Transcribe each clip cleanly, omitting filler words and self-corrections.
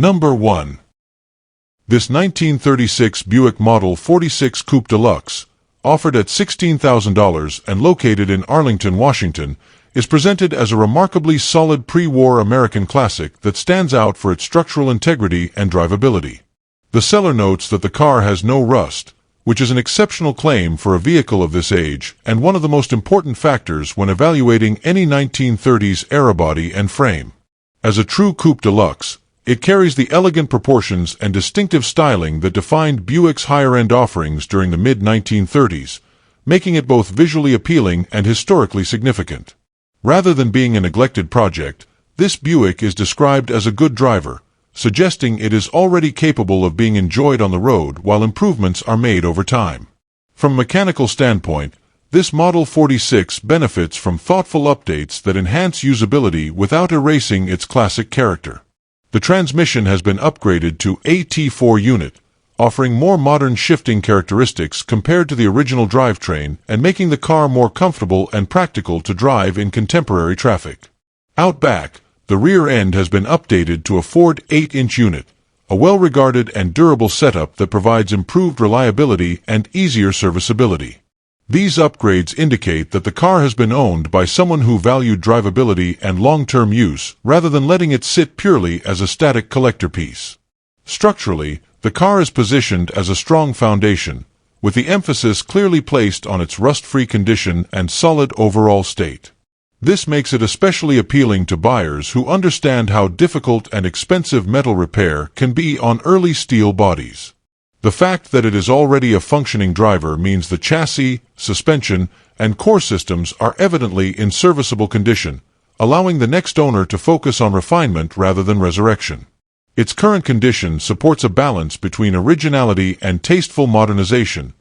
Number 1. This 1936 Buick Model 46 Coupe Deluxe, offered at $16,000 and located in Arlington, Washington, is presented as a remarkably solid pre-war American classic that stands out for its structural integrity and drivability. The seller notes that the car has no rust, which is an exceptional claim for a vehicle of this age and one of the most important factors when evaluating any 1930s era body and frame. As a true coupe deluxe, it carries the elegant proportions and distinctive styling that defined Buick's higher-end offerings during the mid-1930s, making it both visually appealing and historically significant. Rather than being a neglected project, this Buick is described as a good driver, suggesting it is already capable of being enjoyed on the road while improvements are made over time. From a mechanical standpoint, this Model 46 benefits from thoughtful updates that enhance usability without erasing its classic character. The transmission has been upgraded to a T4 unit, offering more modern shifting characteristics compared to the original drivetrain and making the car more comfortable and practical to drive in contemporary traffic. Out back, the rear end has been updated to a Ford 8-inch unit, a well-regarded and durable setup that provides improved reliability and easier serviceability. These upgrades indicate that the car has been owned by someone who valued drivability and long-term use rather than letting it sit purely as a static collector piece. Structurally, the car is positioned as a strong foundation, with the emphasis clearly placed on its rust-free condition and solid overall state. This makes it especially appealing to buyers who understand how difficult and expensive metal repair can be on early steel bodies. The fact that it is already a functioning driver means the chassis, suspension, and core systems are evidently in serviceable condition, allowing the next owner to focus on refinement rather than resurrection. Its current condition supports a balance between originality and tasteful modernization,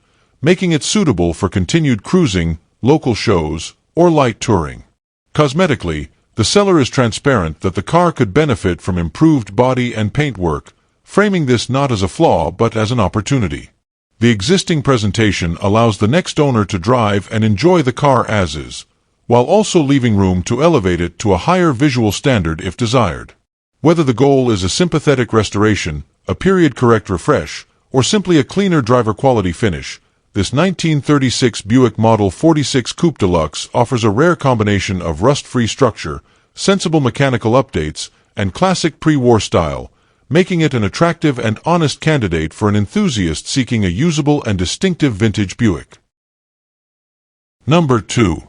making it suitable for continued cruising, local shows, or light touring. Cosmetically, the seller is transparent that the car could benefit from improved body and paint work, framing this not as a flaw but as an opportunity. The existing presentation allows the next owner to drive and enjoy the car as is, while also leaving room to elevate it to a higher visual standard if desired. Whether the goal is a sympathetic restoration, a period-correct refresh, or simply a cleaner driver-quality finish, this 1936 Buick Model 46 Coupe Deluxe offers a rare combination of rust-free structure, sensible mechanical updates, and classic pre-war style, making it an attractive and honest candidate for an enthusiast seeking a usable and distinctive vintage Buick. Number 2.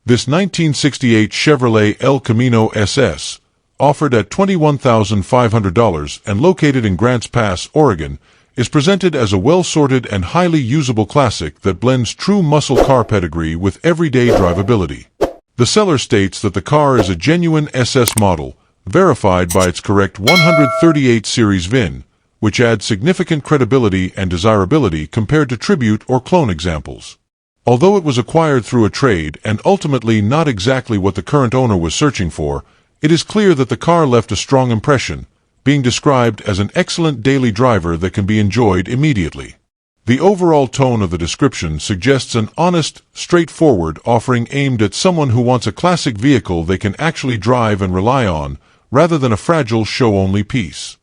This 1968 Chevrolet El Camino SS, offered at $21,500 and located in Grants Pass, Oregon, is presented as a well-sorted and highly usable classic that blends true muscle car pedigree with everyday drivability. The seller states that the car is a genuine SS model, verified by its correct 138 series VIN, which adds significant credibility and desirability compared to tribute or clone examples. Although it was acquired through a trade and ultimately not exactly what the current owner was searching for, it is clear that the car left a strong impression, being described as an excellent daily driver that can be enjoyed immediately. The overall tone of the description suggests an honest, straightforward offering aimed at someone who wants a classic vehicle they can actually drive and rely on, rather than a fragile show-only piece.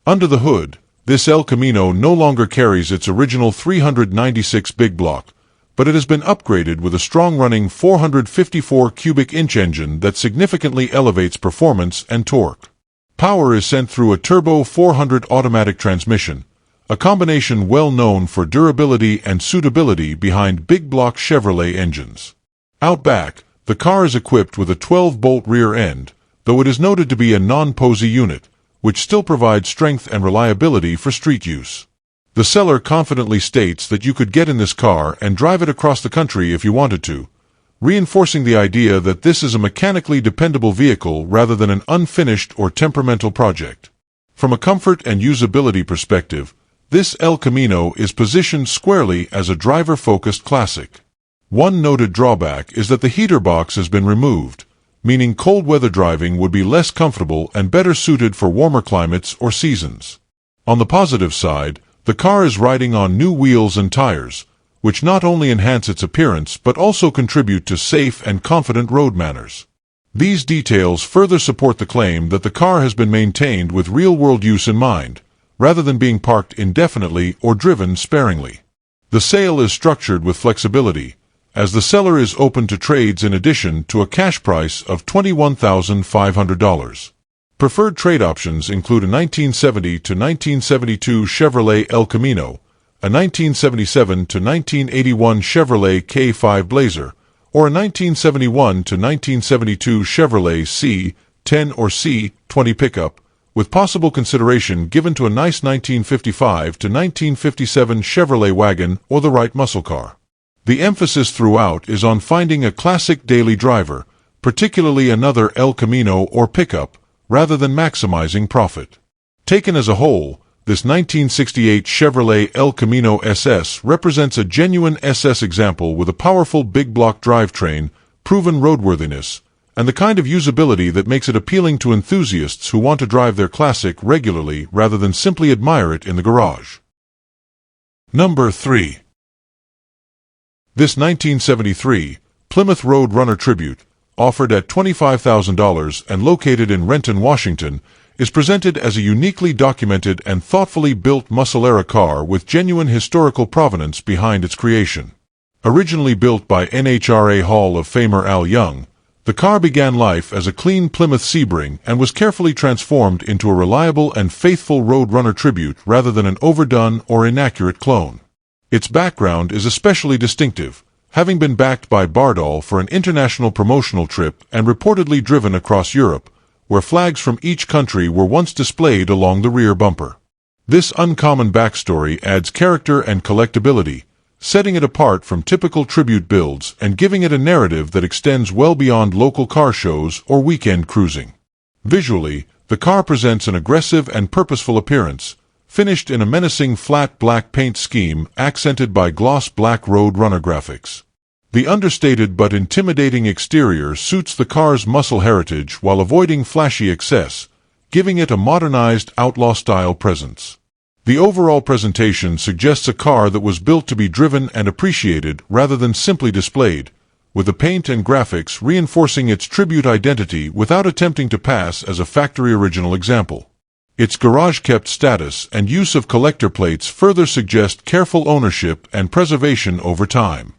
Under the hood, this El Camino no longer carries its original 396 big block, but it has been upgraded with a strong-running 454 cubic inch engine that significantly elevates performance and torque. Power is sent through a turbo 400 automatic transmission, a combination well known for durability and suitability behind big-block Chevrolet engines. Out back, the car is equipped with a 12-bolt rear end, though it is noted to be a non-posy unit, which still provides strength and reliability for street use. The seller confidently states that you could get in this car and drive it across the country if you wanted to, reinforcing the idea that this is a mechanically dependable vehicle rather than an unfinished or temperamental project. From a comfort and usability perspective, this El Camino is positioned squarely as a driver-focused classic. One noted drawback is that the heater box has been removed, meaning cold weather driving would be less comfortable and better suited for warmer climates or seasons. On the positive side, the car is riding on new wheels and tires, which not only enhance its appearance but also contribute to safe and confident road manners. These details further support the claim that the car has been maintained with real-world use in mind, rather than being parked indefinitely or driven sparingly. The sale is structured with flexibility, as the seller is open to trades in addition to a cash price of $21,500. Preferred trade options include a 1970 to 1972 Chevrolet El Camino, a 1977 to 1981 Chevrolet K5 Blazer, or a 1971 to 1972 Chevrolet C10 or C20 pickup, with possible consideration given to a nice 1955 to 1957 Chevrolet wagon or the right muscle car. The emphasis throughout is on finding a classic daily driver, particularly another El Camino or pickup, rather than maximizing profit. Taken as a whole, this 1968 Chevrolet El Camino SS represents a genuine SS example with a powerful big block drivetrain, proven roadworthiness, and the kind of usability that makes it appealing to enthusiasts who want to drive their classic regularly rather than simply admire it in the garage. Number 3. This 1973 Plymouth Road Runner Tribute, offered at $25,000 and located in Renton, Washington, is presented as a uniquely documented and thoughtfully built muscle-era car with genuine historical provenance behind its creation. Originally built by NHRA Hall of Famer Al Young, the car began life as a clean Plymouth Sebring and was carefully transformed into a reliable and faithful Road Runner tribute rather than an overdone or inaccurate clone. Its background is especially distinctive, having been backed by Bardol for an international promotional trip and reportedly driven across Europe, where flags from each country were once displayed along the rear bumper. This uncommon backstory adds character and collectability, setting it apart from typical tribute builds and giving it a narrative that extends well beyond local car shows or weekend cruising. Visually, the car presents an aggressive and purposeful appearance, finished in a menacing flat black paint scheme accented by gloss black Road Runner graphics. The understated but intimidating exterior suits the car's muscle heritage while avoiding flashy excess, giving it a modernized outlaw-style presence. The overall presentation suggests a car that was built to be driven and appreciated rather than simply displayed, with the paint and graphics reinforcing its tribute identity without attempting to pass as a factory original example. Its garage-kept status and use of collector plates further suggest careful ownership and preservation over time.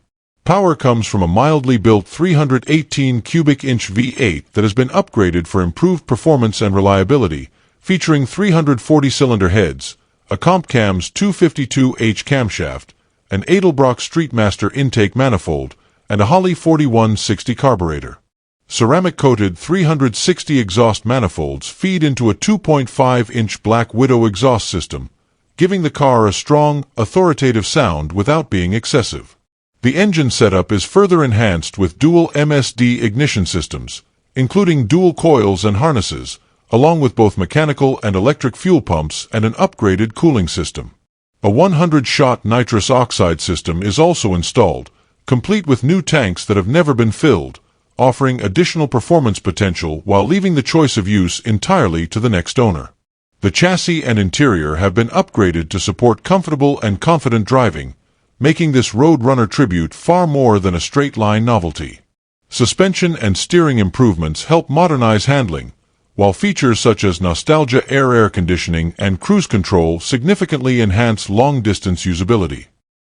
Power comes from a mildly built 318 cubic inch V8 that has been upgraded for improved performance and reliability, featuring 340-cylinder heads, a Compcam's 252H camshaft, an Edelbrock Streetmaster intake manifold, and a Holley 4160 carburetor. Ceramic-coated 360 exhaust manifolds feed into a 2.5-inch Black Widow exhaust system, giving the car a strong, authoritative sound without being excessive. The engine setup is further enhanced with dual MSD ignition systems, including dual coils and harnesses, along with both mechanical and electric fuel pumps and an upgraded cooling system. A 100-shot nitrous oxide system is also installed, complete with new tanks that have never been filled, offering additional performance potential while leaving the choice of use entirely to the next owner. The chassis and interior have been upgraded to support comfortable and confident driving, making this Road Runner tribute far more than a straight-line novelty. Suspension and steering improvements help modernize handling, while features such as Nostalgia air conditioning and cruise control significantly enhance long-distance usability.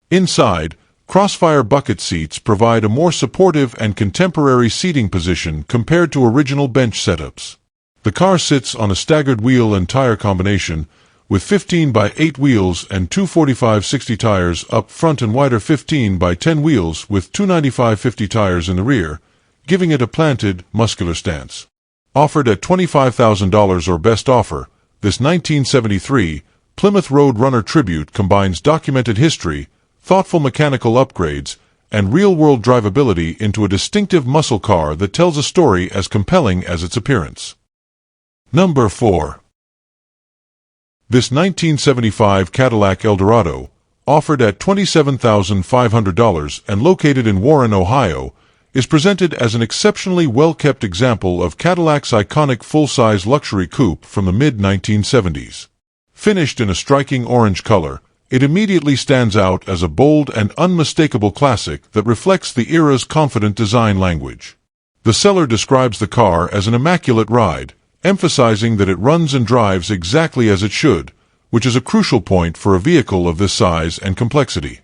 Inside, Crossfire bucket seats provide a more supportive and contemporary seating position compared to original bench setups. The car sits on a staggered wheel and tire combination, with 15x8 wheels and two 45/60 tires up front and wider 15x10 wheels with two 95/50 tires in the rear, giving it a planted, muscular stance. Offered at $25,000 or best offer, this 1973 Plymouth Road Runner Tribute combines documented history, thoughtful mechanical upgrades, and real-world drivability into a distinctive muscle car that tells a story as compelling as its appearance. Number 4. This 1975 Cadillac Eldorado, offered at $27,500 and located in Warren, Ohio, is presented as an exceptionally well-kept example of Cadillac's iconic full-size luxury coupe from the mid-1970s. Finished in a striking orange color, it immediately stands out as a bold and unmistakable classic that reflects the era's confident design language. The seller describes the car as an immaculate ride, emphasizing that it runs and drives exactly as it should, which is a crucial point for a vehicle of this size and complexity.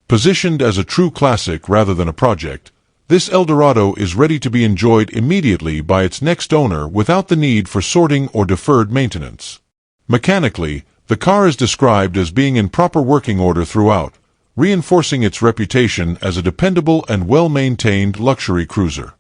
Positioned as a true classic rather than a project, this Eldorado is ready to be enjoyed immediately by its next owner without the need for sorting or deferred maintenance. Mechanically, the car is described as being in proper working order throughout, reinforcing its reputation as a dependable and well-maintained luxury cruiser.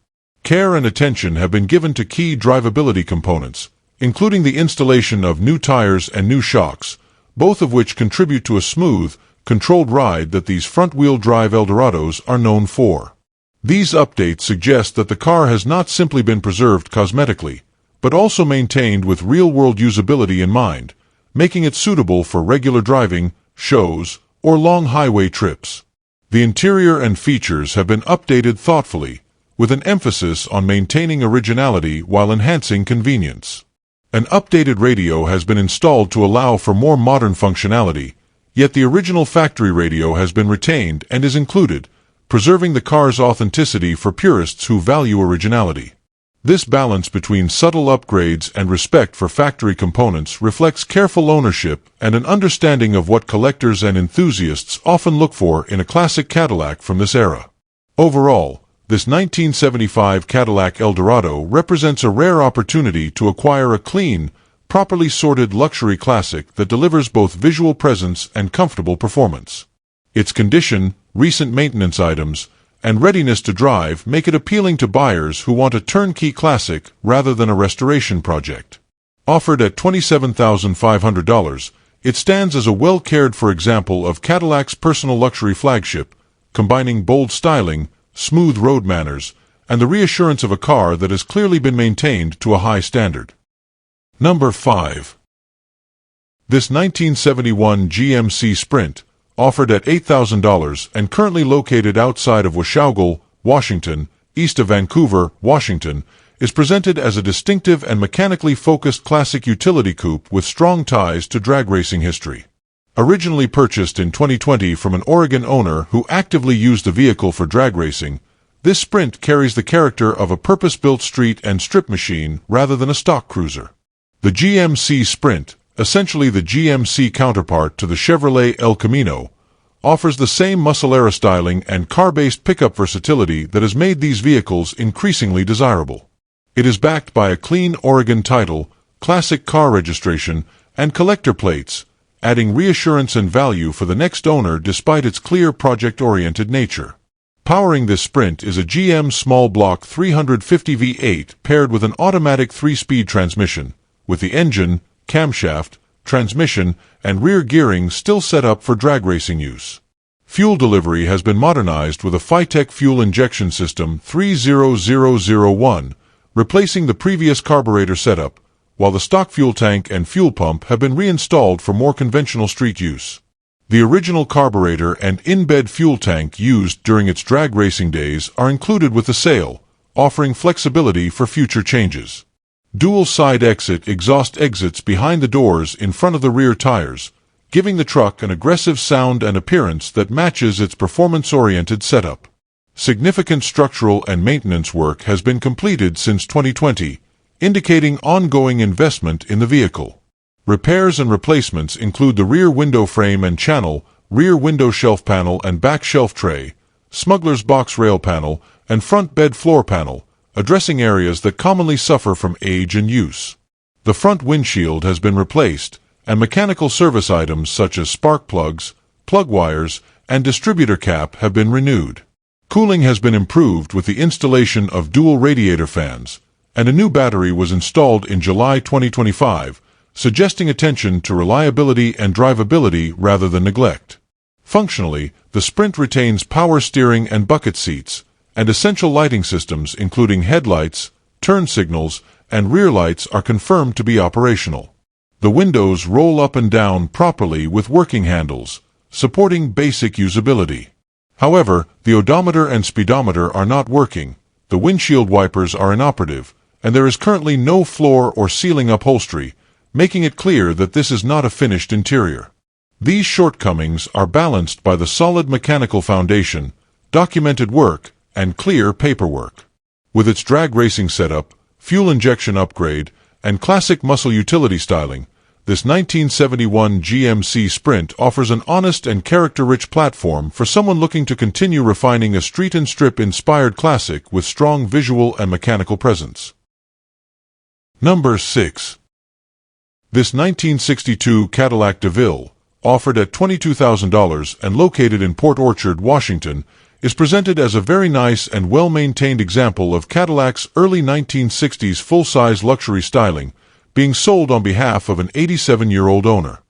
Care and attention have been given to key drivability components, including the installation of new tires and new shocks, both of which contribute to a smooth, controlled ride that these front-wheel drive Eldorados are known for. These updates suggest that the car has not simply been preserved cosmetically, but also maintained with real-world usability in mind, making it suitable for regular driving, shows, or long highway trips. The interior and features have been updated thoughtfully, with an emphasis on maintaining originality while enhancing convenience. An updated radio has been installed to allow for more modern functionality, yet the original factory radio has been retained and is included, preserving the car's authenticity for purists who value originality. This balance between subtle upgrades and respect for factory components reflects careful ownership and an understanding of what collectors and enthusiasts often look for in a classic Cadillac from this era. Overall, this 1975 Cadillac Eldorado represents a rare opportunity to acquire a clean, properly sorted luxury classic that delivers both visual presence and comfortable performance. Its condition, recent maintenance items, and readiness to drive make it appealing to buyers who want a turnkey classic rather than a restoration project. Offered at $27,500, it stands as a well-cared-for example of Cadillac's personal luxury flagship, combining bold styling, smooth road manners, and the reassurance of a car that has clearly been maintained to a high standard. Number 5. This 1971 GMC Sprint, offered at $8,000 and currently located outside of Washougal, Washington, east of Vancouver, Washington, is presented as a distinctive and mechanically focused classic utility coupe with strong ties to drag racing history. Originally purchased in 2020 from an Oregon owner who actively used the vehicle for drag racing, this Sprint carries the character of a purpose-built street and strip machine rather than a stock cruiser. The GMC Sprint, essentially the GMC counterpart to the Chevrolet El Camino, offers the same muscle-era styling and car-based pickup versatility that has made these vehicles increasingly desirable. It is backed by a clean Oregon title, classic car registration, and collector plates, adding reassurance and value for the next owner despite its clear project-oriented nature. Powering this Sprint is a GM small block 350 V8 paired with an automatic 3-speed transmission, with the engine, camshaft, transmission, and rear gearing still set up for drag racing use. Fuel delivery has been modernized with a Phytec fuel injection system 30001, replacing the previous carburetor setup, while the stock fuel tank and fuel pump have been reinstalled for more conventional street use. The original carburetor and in-bed fuel tank used during its drag racing days are included with the sale, offering flexibility for future changes. Dual side exhaust exits behind the doors in front of the rear tires, giving the truck an aggressive sound and appearance that matches its performance-oriented setup. Significant structural and maintenance work has been completed since 2020, indicating ongoing investment in the vehicle. Repairs and replacements include the rear window frame and channel, rear window shelf panel and back shelf tray, smuggler's box rail panel, and front bed floor panel, addressing areas that commonly suffer from age and use. The front windshield has been replaced, and mechanical service items such as spark plugs, plug wires, and distributor cap have been renewed. Cooling has been improved with the installation of dual radiator fans, and a new battery was installed in July 2025, suggesting attention to reliability and drivability rather than neglect. Functionally, the Sprint retains power steering and bucket seats, and essential lighting systems including headlights, turn signals, and rear lights are confirmed to be operational. The windows roll up and down properly with working handles, supporting basic usability. However, the odometer and speedometer are not working, the windshield wipers are inoperative, and there is currently no floor or ceiling upholstery, making it clear that this is not a finished interior. These shortcomings are balanced by the solid mechanical foundation, documented work, and clear paperwork. With its drag racing setup, fuel injection upgrade, and classic muscle utility styling, this 1971 GMC Sprint offers an honest and character-rich platform for someone looking to continue refining a street and strip-inspired classic with strong visual and mechanical presence. Number 6. This 1962 Cadillac DeVille, offered at $22,000 and located in Port Orchard, Washington, is presented as a very nice and well-maintained example of Cadillac's early 1960s full-size luxury styling, being sold on behalf of an 87-year-old owner.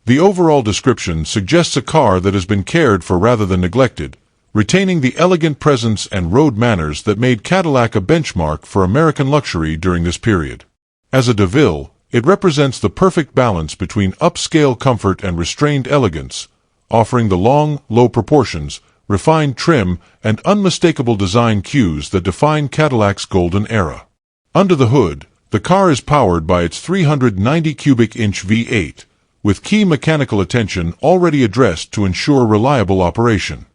The overall description suggests a car that has been cared for rather than neglected, retaining the elegant presence and road manners that made Cadillac a benchmark for American luxury during this period. As a DeVille, it represents the perfect balance between upscale comfort and restrained elegance, offering the long, low proportions, refined trim, and unmistakable design cues that define Cadillac's golden era. Under the hood, the car is powered by its 390 cubic inch V8, with key mechanical attention already addressed to ensure reliable operation.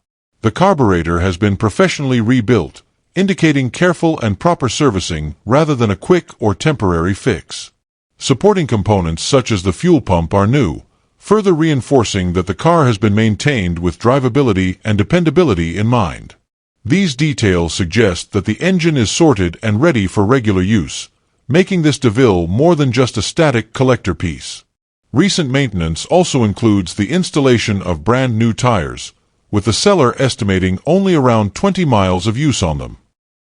The carburetor has been professionally rebuilt, indicating careful and proper servicing rather than a quick or temporary fix. Supporting components such as the fuel pump are new, further reinforcing that the car has been maintained with drivability and dependability in mind. These details suggest that the engine is sorted and ready for regular use, making this DeVille more than just a static collector piece. Recent maintenance also includes the installation of brand new tires, with the seller estimating only around 20 miles of use on them.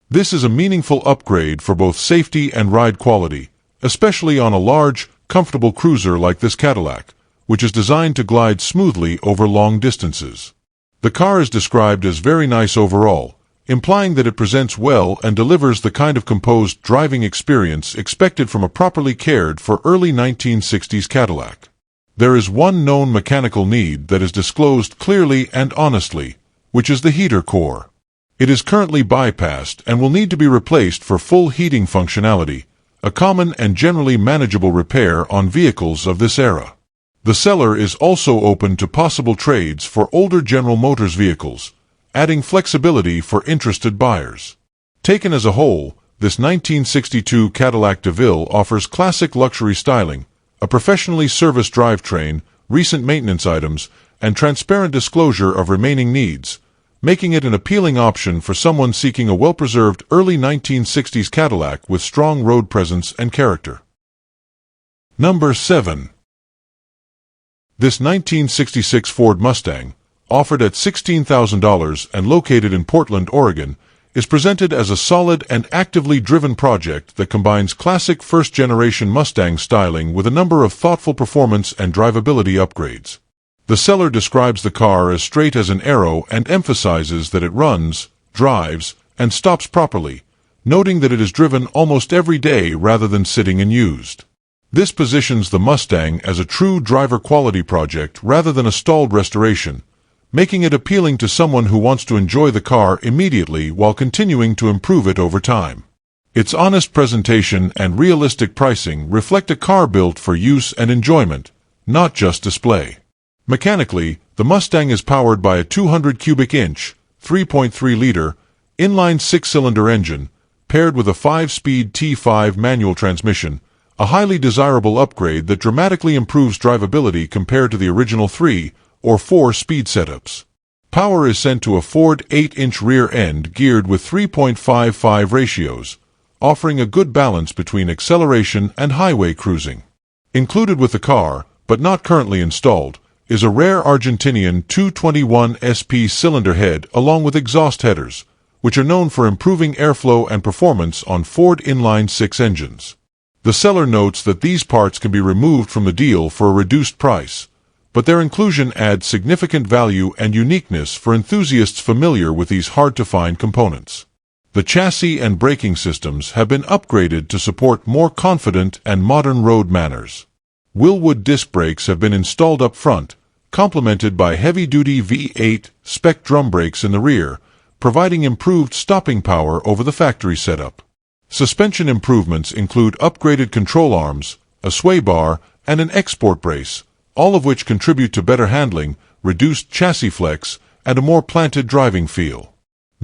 This is a meaningful upgrade for both safety and ride quality, especially on a large, comfortable cruiser like this Cadillac, which is designed to glide smoothly over long distances. The car is described as very nice overall, implying that it presents well and delivers the kind of composed driving experience expected from a properly cared for early 1960s Cadillac. There is one known mechanical need that is disclosed clearly and honestly, which is the heater core. It is currently bypassed and will need to be replaced for full heating functionality, a common and generally manageable repair on vehicles of this era. The seller is also open to possible trades for older General Motors vehicles, adding flexibility for interested buyers. Taken as a whole, this 1962 Cadillac DeVille offers classic luxury styling, a professionally serviced drivetrain, recent maintenance items, and transparent disclosure of remaining needs, making it an appealing option for someone seeking a well-preserved early 1960s Cadillac with strong road presence and character. Number 7. This 1966 Ford Mustang, offered at $16,000 and located in Portland, Oregon, is presented as a solid and actively driven project that combines classic first-generation Mustang styling with a number of thoughtful performance and drivability upgrades. The seller describes the car as straight as an arrow and emphasizes that it runs, drives, and stops properly, noting that it is driven almost every day rather than sitting and used. This positions the Mustang as a true driver quality project rather than a stalled restoration, making it appealing to someone who wants to enjoy the car immediately while continuing to improve it over time. Its honest presentation and realistic pricing reflect a car built for use and enjoyment, not just display. Mechanically, the Mustang is powered by a 200 cubic inch, 3.3-liter, inline six-cylinder engine, paired with a 5-speed T5 manual transmission, a highly desirable upgrade that dramatically improves drivability compared to the original 3- or 4-speed setups. Power is sent to a Ford 8-inch rear end geared with 3.55 ratios, offering a good balance between acceleration and highway cruising. Included with the car, but not currently installed, is a rare Argentinian 221 SP cylinder head along with exhaust headers, which are known for improving airflow and performance on Ford inline-six engines. The seller notes that these parts can be removed from the deal for a reduced price, but their inclusion adds significant value and uniqueness for enthusiasts familiar with these hard-to-find components. The chassis and braking systems have been upgraded to support more confident and modern road manners. Wilwood disc brakes have been installed up front, complemented by heavy-duty V8 spec drum brakes in the rear, providing improved stopping power over the factory setup. Suspension improvements include upgraded control arms, a sway bar, and an export brace, all of which contribute to better handling, reduced chassis flex, and a more planted driving feel.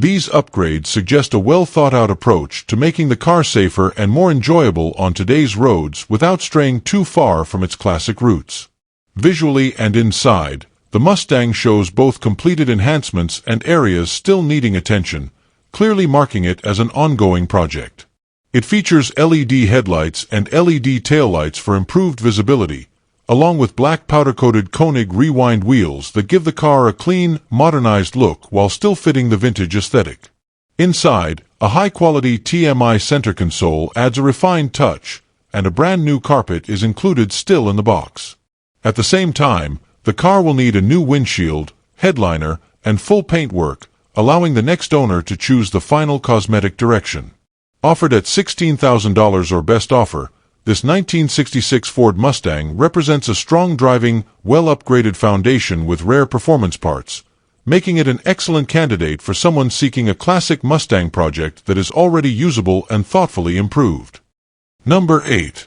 These upgrades suggest a well-thought-out approach to making the car safer and more enjoyable on today's roads without straying too far from its classic roots. Visually and inside, the Mustang shows both completed enhancements and areas still needing attention, clearly marking it as an ongoing project. It features LED headlights and LED taillights for improved visibility, along with black powder-coated Koenig rewind wheels that give the car a clean, modernized look while still fitting the vintage aesthetic. Inside, a high-quality TMI center console adds a refined touch, and a brand-new carpet is included still in the box. At the same time, the car will need a new windshield, headliner, and full paintwork, allowing the next owner to choose the final cosmetic direction. Offered at $16,000 or best offer, this 1966 Ford Mustang represents a strong driving, well-upgraded foundation with rare performance parts, making it an excellent candidate for someone seeking a classic Mustang project that is already usable and thoughtfully improved. Number 8.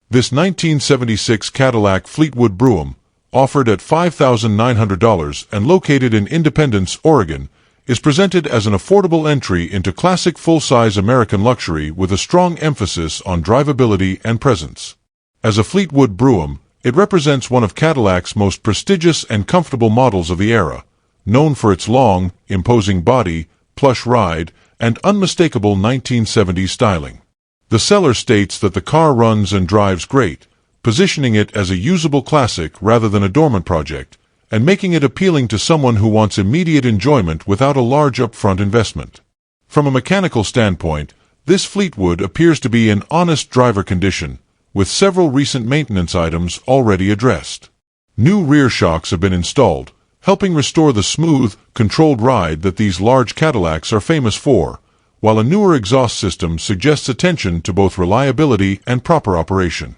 This 1976 Cadillac Fleetwood Brougham, offered at $5,900 and located in Independence, Oregon, is presented as an affordable entry into classic full-size American luxury with a strong emphasis on drivability and presence. As a Fleetwood Brougham, it represents one of Cadillac's most prestigious and comfortable models of the era, known for its long, imposing body, plush ride, and unmistakable 1970s styling. The seller states that the car runs and drives great, positioning it as a usable classic rather than a dormant project, and making it appealing to someone who wants immediate enjoyment without a large upfront investment. From a mechanical standpoint, this Fleetwood appears to be in honest driver condition, with several recent maintenance items already addressed. New rear shocks have been installed, helping restore the smooth, controlled ride that these large Cadillacs are famous for, while a newer exhaust system suggests attention to both reliability and proper operation.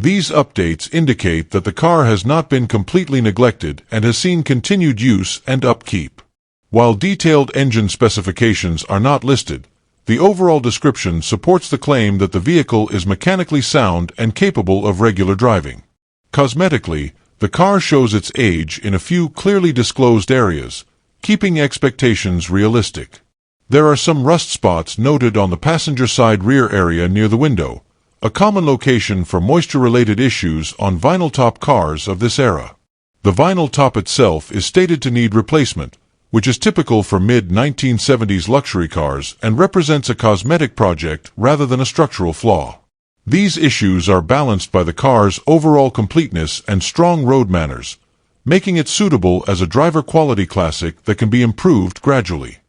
These updates indicate that the car has not been completely neglected and has seen continued use and upkeep. While detailed engine specifications are not listed, the overall description supports the claim that the vehicle is mechanically sound and capable of regular driving. Cosmetically, the car shows its age in a few clearly disclosed areas, keeping expectations realistic. There are some rust spots noted on the passenger side rear area near the window, a common location for moisture-related issues on vinyl top cars of this era. The vinyl top itself is stated to need replacement, which is typical for mid-1970s luxury cars and represents a cosmetic project rather than a structural flaw. These issues are balanced by the car's overall completeness and strong road manners, making it suitable as a driver-quality classic that can be improved gradually.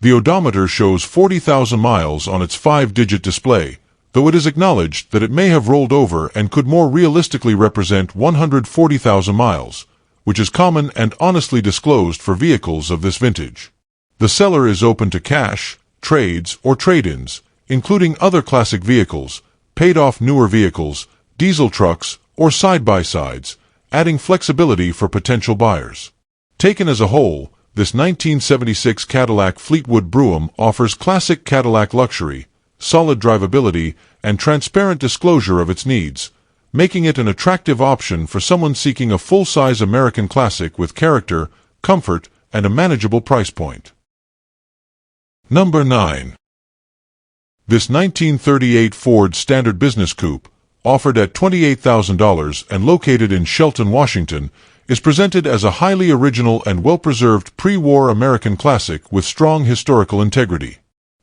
The odometer shows 40,000 miles on its 5-digit display, though it is acknowledged that it may have rolled over and could more realistically represent 140,000 miles, which is common and honestly disclosed for vehicles of this vintage. The seller is open to cash, trades, or trade-ins, including other classic vehicles, paid-off newer vehicles, diesel trucks, or side-by-sides, adding flexibility for potential buyers. Taken as a whole, this 1976 Cadillac Fleetwood Brougham offers classic Cadillac luxury, solid drivability, and transparent disclosure of its needs, making it an attractive option for someone seeking a full-size American classic with character, comfort, and a manageable price point. Number 9. This 1938 Ford Standard Business Coupe, offered at $28,000 and located in Shelton, Washington, is presented as a highly original and well-preserved pre-war American classic with strong historical integrity.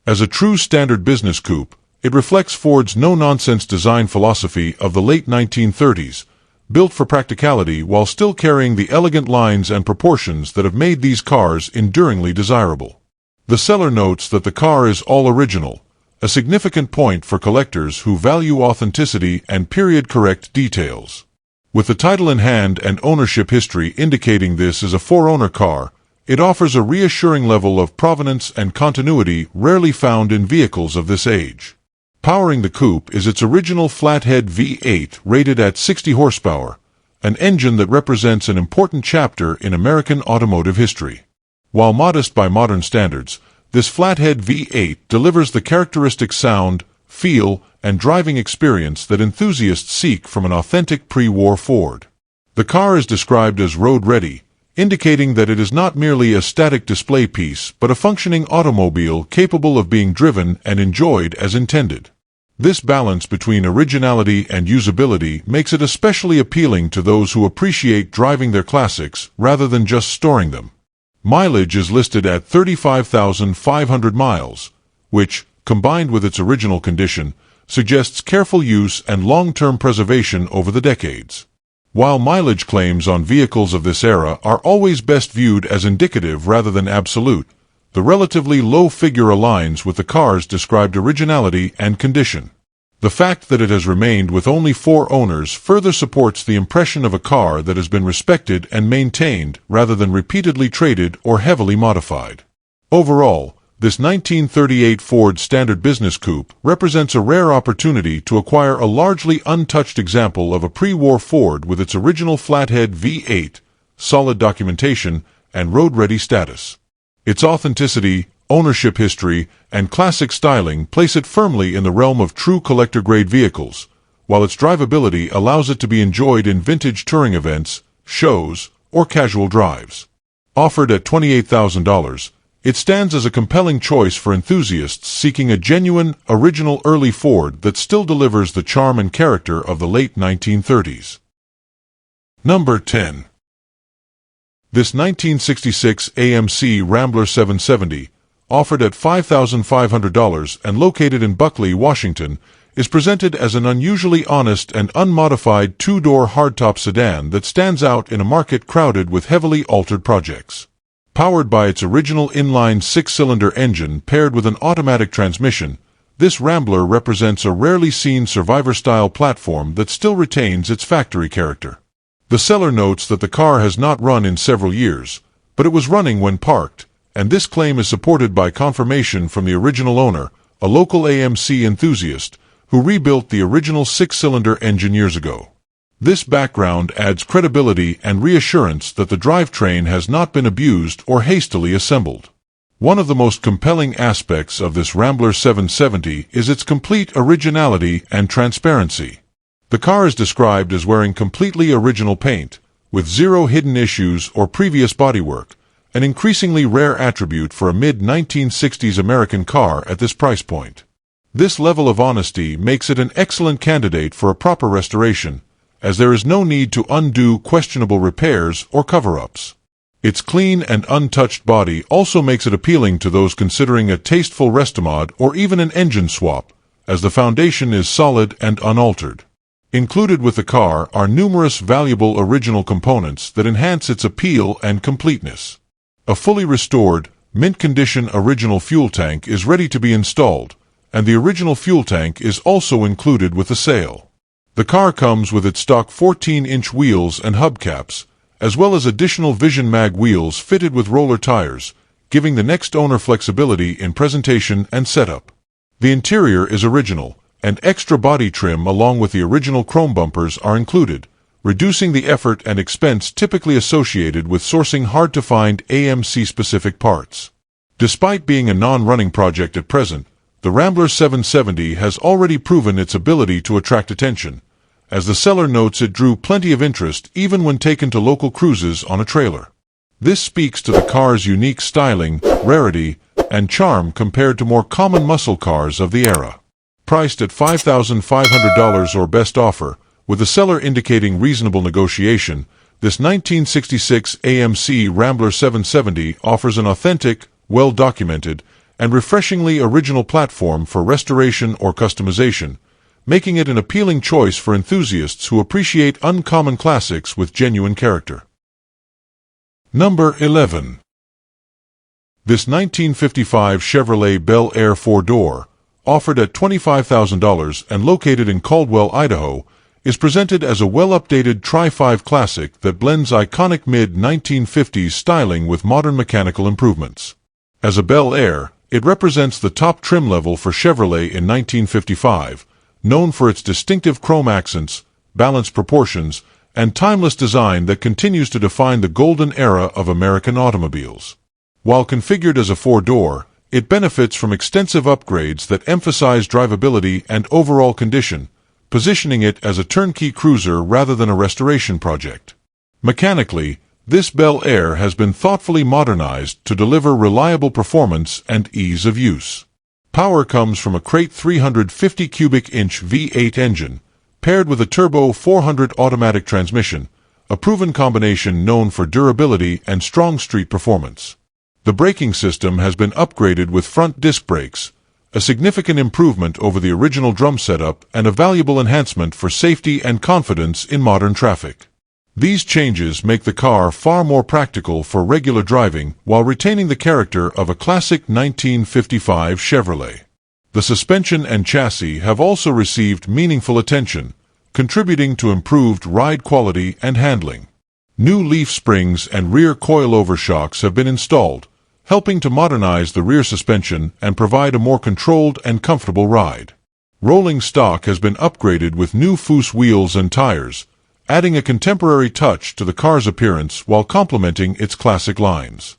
As a true standard business coupe, it reflects Ford's no-nonsense design philosophy of the late 1930s, built for practicality while still carrying the elegant lines and proportions that have made these cars enduringly desirable. The seller notes that the car is all original, a significant point for collectors who value authenticity and period-correct details. With the title in hand and ownership history indicating this is a four-owner car, it offers a reassuring level of provenance and continuity rarely found in vehicles of this age. Powering the coupe is its original flathead V8 rated at 60 horsepower, an engine that represents an important chapter in American automotive history. While modest by modern standards, this flathead V8 delivers the characteristic sound, feel, and driving experience that enthusiasts seek from an authentic pre-war Ford. The car is described as road-ready, indicating that it is not merely a static display piece but a functioning automobile capable of being driven and enjoyed as intended. This balance between originality and usability makes it especially appealing to those who appreciate driving their classics rather than just storing them. Mileage is listed at 35,500 miles, which, combined with its original condition, suggests careful use and long-term preservation over the decades. While mileage claims on vehicles of this era are always best viewed as indicative rather than absolute, the relatively low figure aligns with the car's described originality and condition. The fact that it has remained with only 4 owners further supports the impression of a car that has been respected and maintained rather than repeatedly traded or heavily modified. Overall, this 1938 Ford Standard Business Coupe represents a rare opportunity to acquire a largely untouched example of a pre-war Ford with its original flathead V8, solid documentation, and road-ready status. Its authenticity, ownership history, and classic styling place it firmly in the realm of true collector-grade vehicles, while its drivability allows it to be enjoyed in vintage touring events, shows, or casual drives. Offered at $28,000, it stands as a compelling choice for enthusiasts seeking a genuine, original early Ford that still delivers the charm and character of the late 1930s. Number 10. This 1966 AMC Rambler 770, offered at $5,500 and located in Buckley, Washington, is presented as an unusually honest and unmodified 2-door hardtop sedan that stands out in a market crowded with heavily altered projects. Powered by its original inline 6-cylinder engine paired with an automatic transmission, this Rambler represents a rarely seen survivor-style platform that still retains its factory character. The seller notes that the car has not run in several years, but it was running when parked, and this claim is supported by confirmation from the original owner, a local AMC enthusiast, who rebuilt the original 6-cylinder engine years ago. This background adds credibility and reassurance that the drivetrain has not been abused or hastily assembled. One of the most compelling aspects of this Rambler 770 is its complete originality and transparency. The car is described as wearing completely original paint, with 0 hidden issues or previous bodywork, an increasingly rare attribute for a mid-1960s American car at this price point. This level of honesty makes it an excellent candidate for a proper restoration, as there is no need to undo questionable repairs or cover-ups. Its clean and untouched body also makes it appealing to those considering a tasteful restomod or even an engine swap, as the foundation is solid and unaltered. Included with the car are numerous valuable original components that enhance its appeal and completeness. A fully restored, mint-condition original fuel tank is ready to be installed, and the original fuel tank is also included with the sale. The car comes with its stock 14-inch wheels and hubcaps, as well as additional Vision Mag wheels fitted with roller tires, giving the next owner flexibility in presentation and setup. The interior is original, and extra body trim along with the original chrome bumpers are included, reducing the effort and expense typically associated with sourcing hard-to-find AMC-specific parts. Despite being a non-running project at present, the Rambler 770 has already proven its ability to attract attention, as the seller notes it drew plenty of interest even when taken to local cruises on a trailer. This speaks to the car's unique styling, rarity, and charm compared to more common muscle cars of the era. Priced at $5,500 or best offer, with the seller indicating reasonable negotiation, this 1966 AMC Rambler 770 offers an authentic, well-documented, and refreshingly original platform for restoration or customization, making it an appealing choice for enthusiasts who appreciate uncommon classics with genuine character. Number 11. This 1955 Chevrolet Bel Air 4-door, offered at $25,000 and located in Caldwell, Idaho, is presented as a well-updated Tri-5 classic that blends iconic mid-1950s styling with modern mechanical improvements. As a Bel Air, it represents the top trim level for Chevrolet in 1955, known for its distinctive chrome accents, balanced proportions, and timeless design that continues to define the golden era of American automobiles. While configured as a 4-door, it benefits from extensive upgrades that emphasize drivability and overall condition, positioning it as a turnkey cruiser rather than a restoration project. Mechanically, This Bel Air has been thoughtfully modernized to deliver reliable performance and ease of use. Power comes from a crate 350 cubic inch V8 engine, paired with a turbo 400 automatic transmission, a proven combination known for durability and strong street performance. The braking system has been upgraded with front disc brakes, a significant improvement over the original drum setup and a valuable enhancement for safety and confidence in modern traffic. These changes make the car far more practical for regular driving while retaining the character of a classic 1955 Chevrolet. The suspension and chassis have also received meaningful attention, contributing to improved ride quality and handling. New leaf springs and rear coilover shocks have been installed, helping to modernize the rear suspension and provide a more controlled and comfortable ride. Rolling stock has been upgraded with new Foose wheels and tires, adding a contemporary touch to the car's appearance while complementing its classic lines.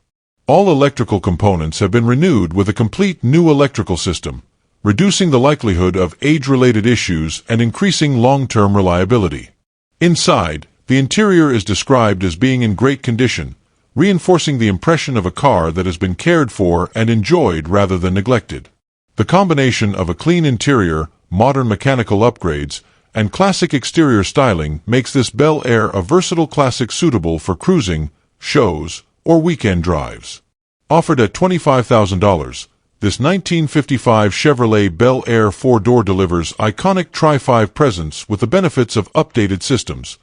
All electrical components have been renewed with a complete new electrical system, reducing the likelihood of age-related issues and increasing long-term reliability. Inside, the interior is described as being in great condition, reinforcing the impression of a car that has been cared for and enjoyed rather than neglected. The combination of a clean interior, modern mechanical upgrades, and classic exterior styling makes this Bel Air a versatile classic suitable for cruising, shows, or weekend drives. Offered at $25,000, this 1955 Chevrolet Bel Air 4-door delivers iconic Tri-5 presence with the benefits of updated systems,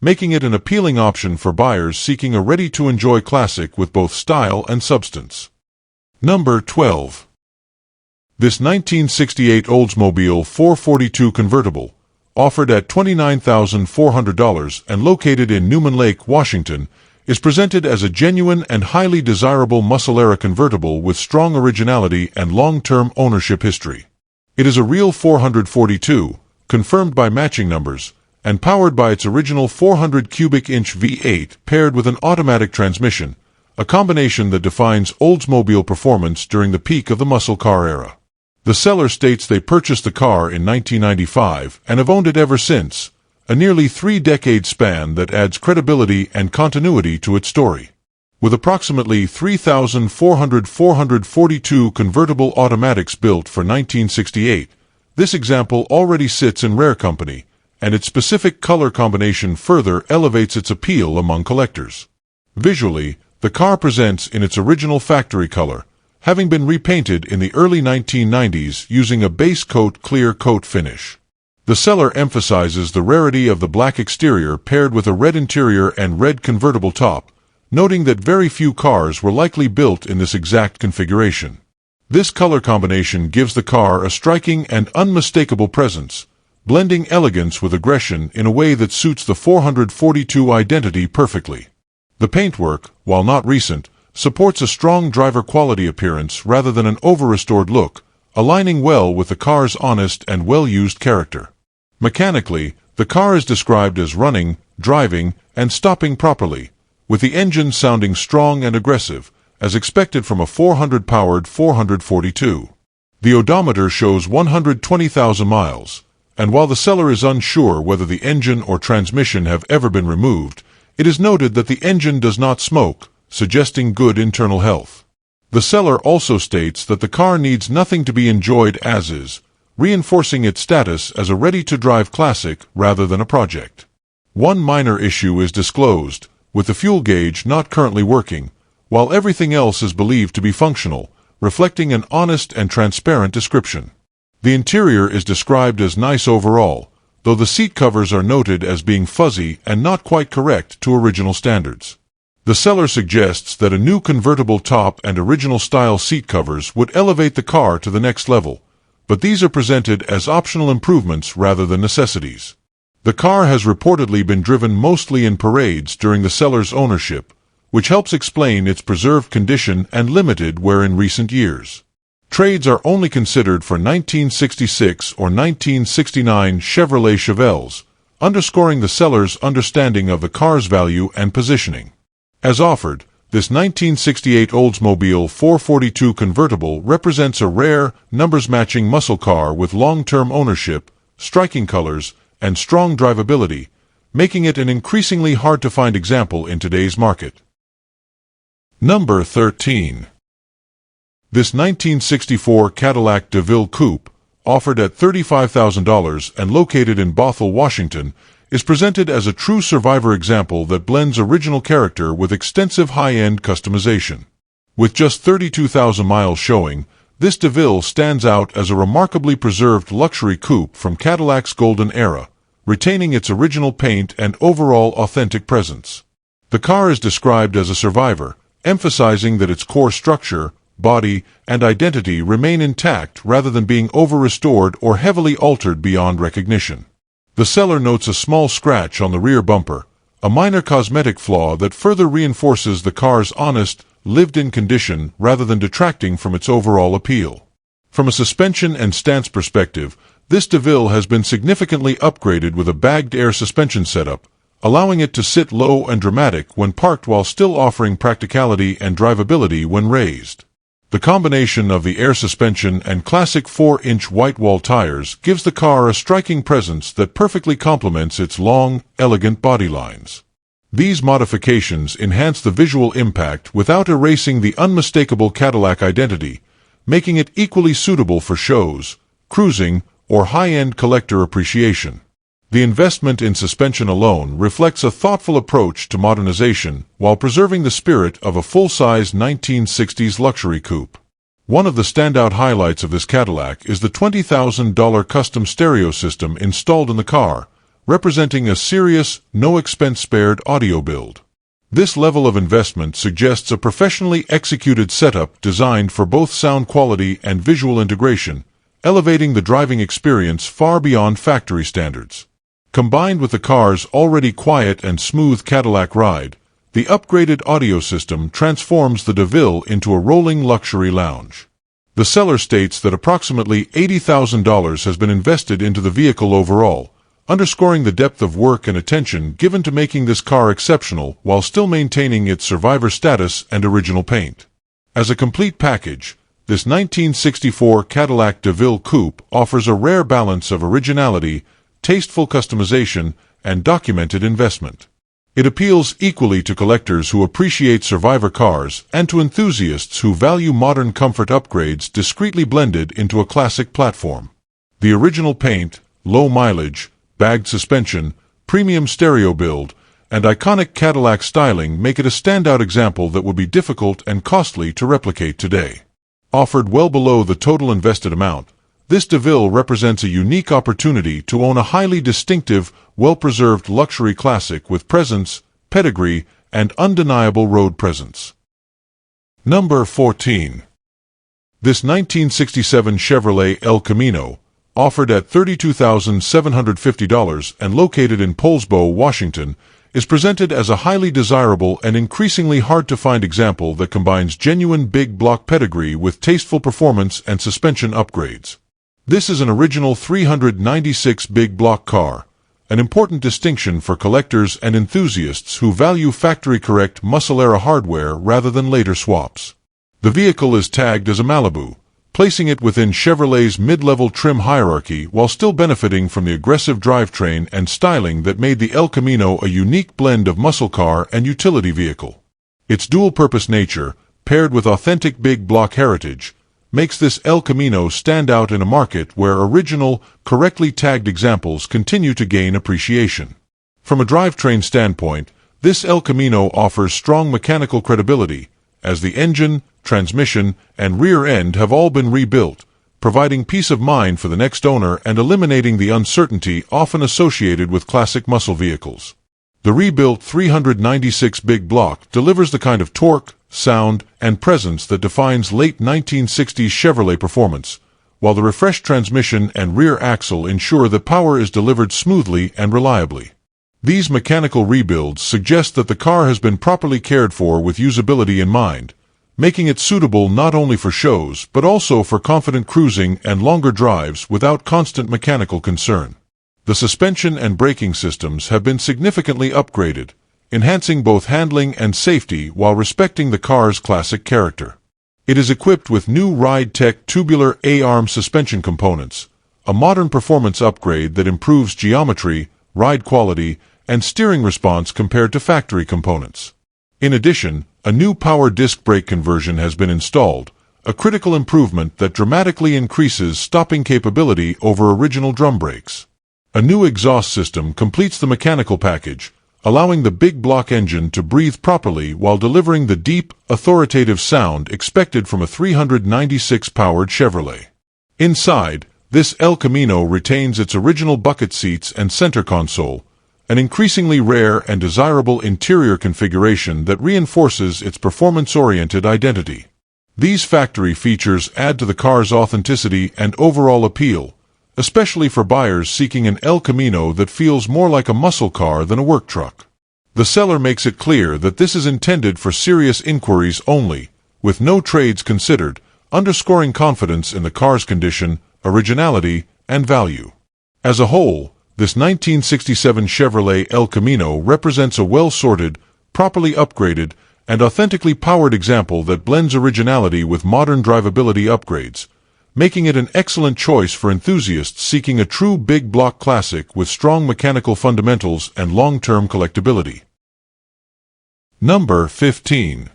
making it an appealing option for buyers seeking a ready-to-enjoy classic with both style and substance. Number 12. This 1968 Oldsmobile 442 convertible, offered at $29,400 and located in Newman Lake, Washington, is presented as a genuine and highly desirable muscle-era convertible with strong originality and long-term ownership history. It is a real 442, confirmed by matching numbers, and powered by its original 400 cubic inch V8 paired with an automatic transmission, a combination that defines Oldsmobile performance during the peak of the muscle car era. The seller states they purchased the car in 1995 and have owned it ever since, a nearly 3-decade span that adds credibility and continuity to its story. With approximately 3,442 convertible automatics built for 1968, this example already sits in rare company, and its specific color combination further elevates its appeal among collectors. Visually, the car presents in its original factory color, having been repainted in the early 1990s using a base coat clear coat finish. The seller emphasizes the rarity of the black exterior paired with a red interior and red convertible top, noting that very few cars were likely built in this exact configuration. This color combination gives the car a striking and unmistakable presence, blending elegance with aggression in a way that suits the 442 identity perfectly. The paintwork, while not recent, supports a strong driver quality appearance rather than an over-restored look, aligning well with the car's honest and well-used character. Mechanically, the car is described as running, driving, and stopping properly, with the engine sounding strong and aggressive, as expected from a 400-powered 442. The odometer shows 120,000 miles, and while the seller is unsure whether the engine or transmission have ever been removed, it is noted that the engine does not smoke, suggesting good internal health. The seller also states that the car needs nothing to be enjoyed as is, reinforcing its status as a ready-to-drive classic rather than a project. One minor issue is disclosed, with the fuel gauge not currently working, while everything else is believed to be functional, reflecting an honest and transparent description. The interior is described as nice overall, though the seat covers are noted as being fuzzy and not quite correct to original standards. The seller suggests that a new convertible top and original-style seat covers would elevate the car to the next level, but these are presented as optional improvements rather than necessities. The car has reportedly been driven mostly in parades during the seller's ownership, which helps explain its preserved condition and limited wear in recent years. Trades are only considered for 1966 or 1969 Chevrolet Chevelles, underscoring the seller's understanding of the car's value and positioning. As offered, this 1968 Oldsmobile 442 convertible represents a rare, numbers-matching muscle car with long-term ownership, striking colors, and strong drivability, making it an increasingly hard-to-find example in today's market. Number 13. This 1964 Cadillac DeVille coupe, offered at $35,000 and located in Bothell, Washington, is presented as a true survivor example that blends original character with extensive high-end customization. With just 32,000 miles showing, this DeVille stands out as a remarkably preserved luxury coupe from Cadillac's golden era, retaining its original paint and overall authentic presence. The car is described as a survivor, emphasizing that its core structure, body, and identity remain intact rather than being over-restored or heavily altered beyond recognition. The seller notes a small scratch on the rear bumper, a minor cosmetic flaw that further reinforces the car's honest, lived-in condition rather than detracting from its overall appeal. From a suspension and stance perspective, this DeVille has been significantly upgraded with a bagged air suspension setup, allowing it to sit low and dramatic when parked while still offering practicality and drivability when raised. The combination of the air suspension and classic 4-inch white wall tires gives the car a striking presence that perfectly complements its long, elegant body lines. These modifications enhance the visual impact without erasing the unmistakable Cadillac identity, making it equally suitable for shows, cruising, or high-end collector appreciation. The investment in suspension alone reflects a thoughtful approach to modernization while preserving the spirit of a full-size 1960s luxury coupe. One of the standout highlights of this Cadillac is the $20,000 custom stereo system installed in the car, representing a serious, no-expense-spared audio build. This level of investment suggests a professionally executed setup designed for both sound quality and visual integration, elevating the driving experience far beyond factory standards. Combined with the car's already quiet and smooth Cadillac ride, the upgraded audio system transforms the DeVille into a rolling luxury lounge. The seller states that approximately $80,000 has been invested into the vehicle overall, underscoring the depth of work and attention given to making this car exceptional while still maintaining its survivor status and original paint. As a complete package, this 1964 Cadillac DeVille coupe offers a rare balance of originality, tasteful customization, and documented investment. It appeals equally to collectors who appreciate survivor cars and to enthusiasts who value modern comfort upgrades discreetly blended into a classic platform. The original paint, low mileage, bagged suspension, premium stereo build, and iconic Cadillac styling make it a standout example that would be difficult and costly to replicate today. Offered well below the total invested amount, this DeVille represents a unique opportunity to own a highly distinctive, well-preserved luxury classic with presence, pedigree, and undeniable road presence. Number 14. This 1967 Chevrolet El Camino, offered at $32,750 and located in Poulsbo, Washington, is presented as a highly desirable and increasingly hard-to-find example that combines genuine big block pedigree with tasteful performance and suspension upgrades. This is an original 396 big block car, an important distinction for collectors and enthusiasts who value factory-correct muscle-era hardware rather than later swaps. The vehicle is tagged as a Malibu, placing it within Chevrolet's mid-level trim hierarchy while still benefiting from the aggressive drivetrain and styling that made the El Camino a unique blend of muscle car and utility vehicle. Its dual-purpose nature, paired with authentic big block heritage, makes this El Camino stand out in a market where original, correctly tagged examples continue to gain appreciation. From a drivetrain standpoint, this El Camino offers strong mechanical credibility, as the engine, transmission, and rear end have all been rebuilt, providing peace of mind for the next owner and eliminating the uncertainty often associated with classic muscle vehicles. The rebuilt 396 big block delivers the kind of torque, sound, and presence that defines late 1960s Chevrolet performance, while the refreshed transmission and rear axle ensure that power is delivered smoothly and reliably. These mechanical rebuilds suggest that the car has been properly cared for with usability in mind, making it suitable not only for shows but also for confident cruising and longer drives without constant mechanical concern. The suspension and braking systems have been significantly upgraded, enhancing both handling and safety while respecting the car's classic character. It is equipped with new Ride-Tech tubular A-arm suspension components, a modern performance upgrade that improves geometry, ride quality, and steering response compared to factory components. In addition, a new power disc brake conversion has been installed, a critical improvement that dramatically increases stopping capability over original drum brakes. A new exhaust system completes the mechanical package, allowing the big block engine to breathe properly while delivering the deep, authoritative sound expected from a 396-powered Chevrolet. Inside, this El Camino retains its original bucket seats and center console, an increasingly rare and desirable interior configuration that reinforces its performance-oriented identity. These factory features add to the car's authenticity and overall appeal, especially for buyers seeking an El Camino that feels more like a muscle car than a work truck. The seller makes it clear that this is intended for serious inquiries only, with no trades considered, underscoring confidence in the car's condition, originality, and value. As a whole, this 1967 Chevrolet El Camino represents a well-sorted, properly upgraded, and authentically powered example that blends originality with modern drivability upgrades, making it an excellent choice for enthusiasts seeking a true big block classic with strong mechanical fundamentals and long-term collectability. Number 15.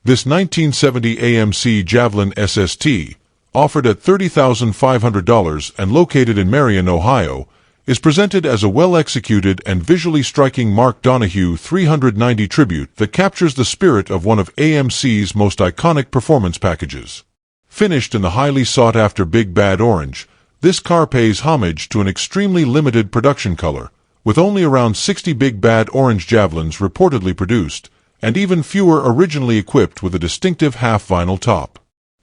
This 1970 AMC Javelin SST, offered at $30,500 and located in Marion, Ohio, is presented as a well-executed and visually striking Mark Donohue 390 tribute that captures the spirit of one of AMC's most iconic performance packages. Finished in the highly sought-after Big Bad Orange, this car pays homage to an extremely limited production color, with only around 60 Big Bad Orange Javelins reportedly produced, and even fewer originally equipped with a distinctive half-vinyl top.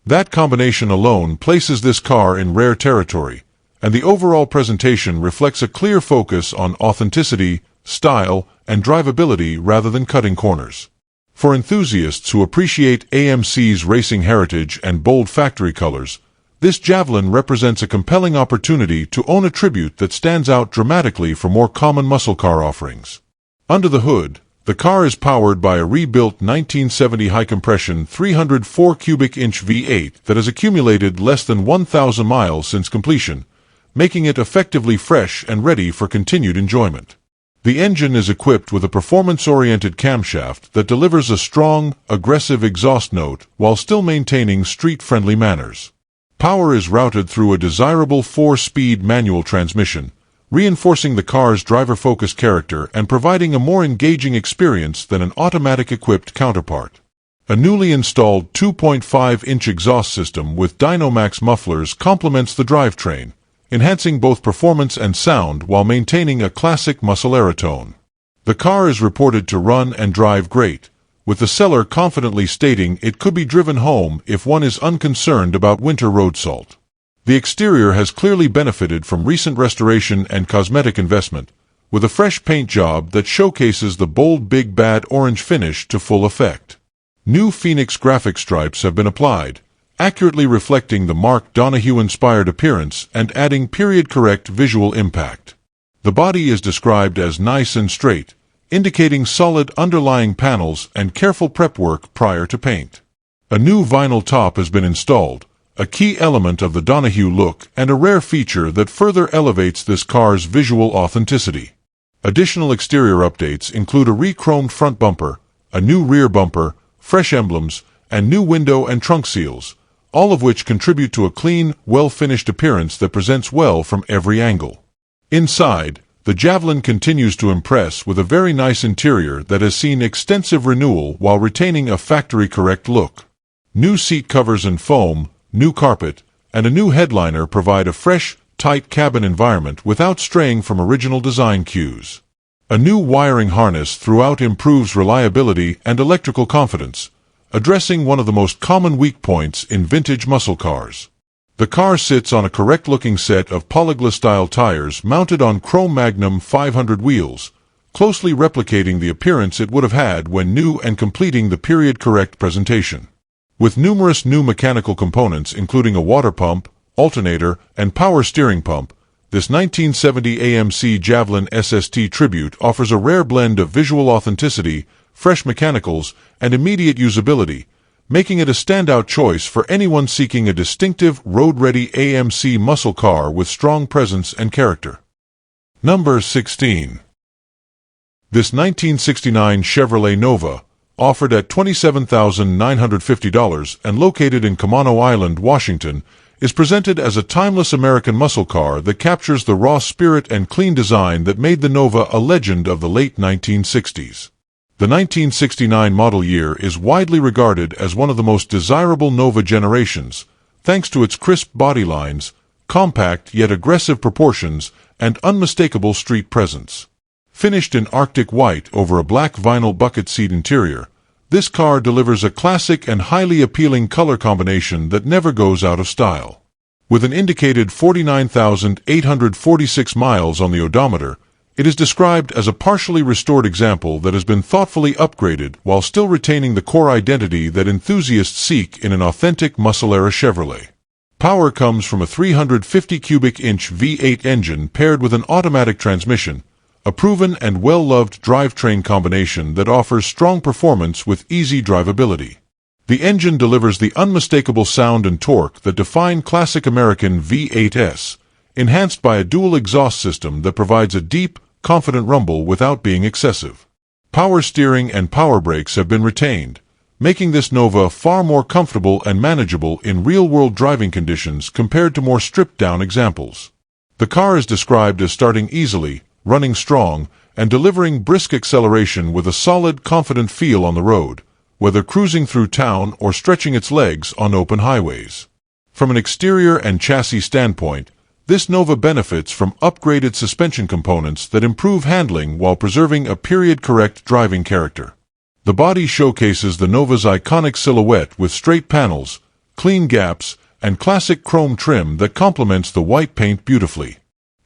That combination alone places this car in rare territory, and the overall presentation reflects a clear focus on authenticity, style, and drivability rather than cutting corners. For enthusiasts who appreciate AMC's racing heritage and bold factory colors, this Javelin represents a compelling opportunity to own a tribute that stands out dramatically from more common muscle car offerings. Under the hood, the car is powered by a rebuilt 1970 high-compression 304 cubic inch V8 that has accumulated less than 1,000 miles since completion, making it effectively fresh and ready for continued enjoyment. The engine is equipped with a performance-oriented camshaft that delivers a strong, aggressive exhaust note while still maintaining street-friendly manners. Power is routed through a desirable 4-speed manual transmission, reinforcing the car's driver-focused character and providing a more engaging experience than an automatic-equipped counterpart. A newly installed 2.5-inch exhaust system with Dynamax mufflers complements the drivetrain, enhancing both performance and sound while maintaining a classic muscle aerotone. The car is reported to run and drive great, with the seller confidently stating it could be driven home if one is unconcerned about winter road salt. The exterior has clearly benefited from recent restoration and cosmetic investment, with a fresh paint job that showcases the bold Big Bad Orange finish to full effect. New Phoenix graphic stripes have been applied, accurately reflecting the Mark Donohue-inspired appearance and adding period-correct visual impact. The body is described as nice and straight, indicating solid underlying panels and careful prep work prior to paint. A new vinyl top has been installed, a key element of the Donohue look and a rare feature that further elevates this car's visual authenticity. Additional exterior updates include a re-chromed front bumper, a new rear bumper, fresh emblems, and new window and trunk seals, all of which contribute to a clean, well-finished appearance that presents well from every angle. Inside, the Javelin continues to impress with a very nice interior that has seen extensive renewal while retaining a factory-correct look. New seat covers and foam, new carpet, and a new headliner provide a fresh, tight cabin environment without straying from original design cues. A new wiring harness throughout improves reliability and electrical confidence, addressing one of the most common weak points in vintage muscle cars. The car sits on a correct-looking set of Polygla-style tires mounted on Chrome Magnum 500 wheels, closely replicating the appearance it would have had when new and completing the period-correct presentation. With numerous new mechanical components including a water pump, alternator, and power steering pump, this 1970 AMC Javelin SST Tribute offers a rare blend of visual authenticity, fresh mechanicals, and immediate usability, making it a standout choice for anyone seeking a distinctive, road-ready AMC muscle car with strong presence and character. Number 16. This 1969 Chevrolet Nova, offered at $27,950 and located in Camano Island, Washington, is presented as a timeless American muscle car that captures the raw spirit and clean design that made the Nova a legend of the late 1960s. The 1969 model year is widely regarded as one of the most desirable Nova generations, thanks to its crisp body lines, compact yet aggressive proportions, and unmistakable street presence. Finished in Arctic white over a black vinyl bucket seat interior, this car delivers a classic and highly appealing color combination that never goes out of style. With an indicated 49,846 miles on the odometer, it is described as a partially restored example that has been thoughtfully upgraded while still retaining the core identity that enthusiasts seek in an authentic muscle-era Chevrolet. Power comes from a 350 cubic inch V8 engine paired with an automatic transmission, a proven and well-loved drivetrain combination that offers strong performance with easy drivability. The engine delivers the unmistakable sound and torque that define classic American V8s, enhanced by a dual exhaust system that provides a deep, confident rumble without being excessive. Power steering and power brakes have been retained, making this Nova far more comfortable and manageable in real-world driving conditions compared to more stripped-down examples. The car is described as starting easily, running strong, and delivering brisk acceleration with a solid, confident feel on the road, whether cruising through town or stretching its legs on open highways. From an exterior and chassis standpoint, this Nova benefits from upgraded suspension components that improve handling while preserving a period-correct driving character. The body showcases the Nova's iconic silhouette with straight panels, clean gaps, and classic chrome trim that complements the white paint beautifully.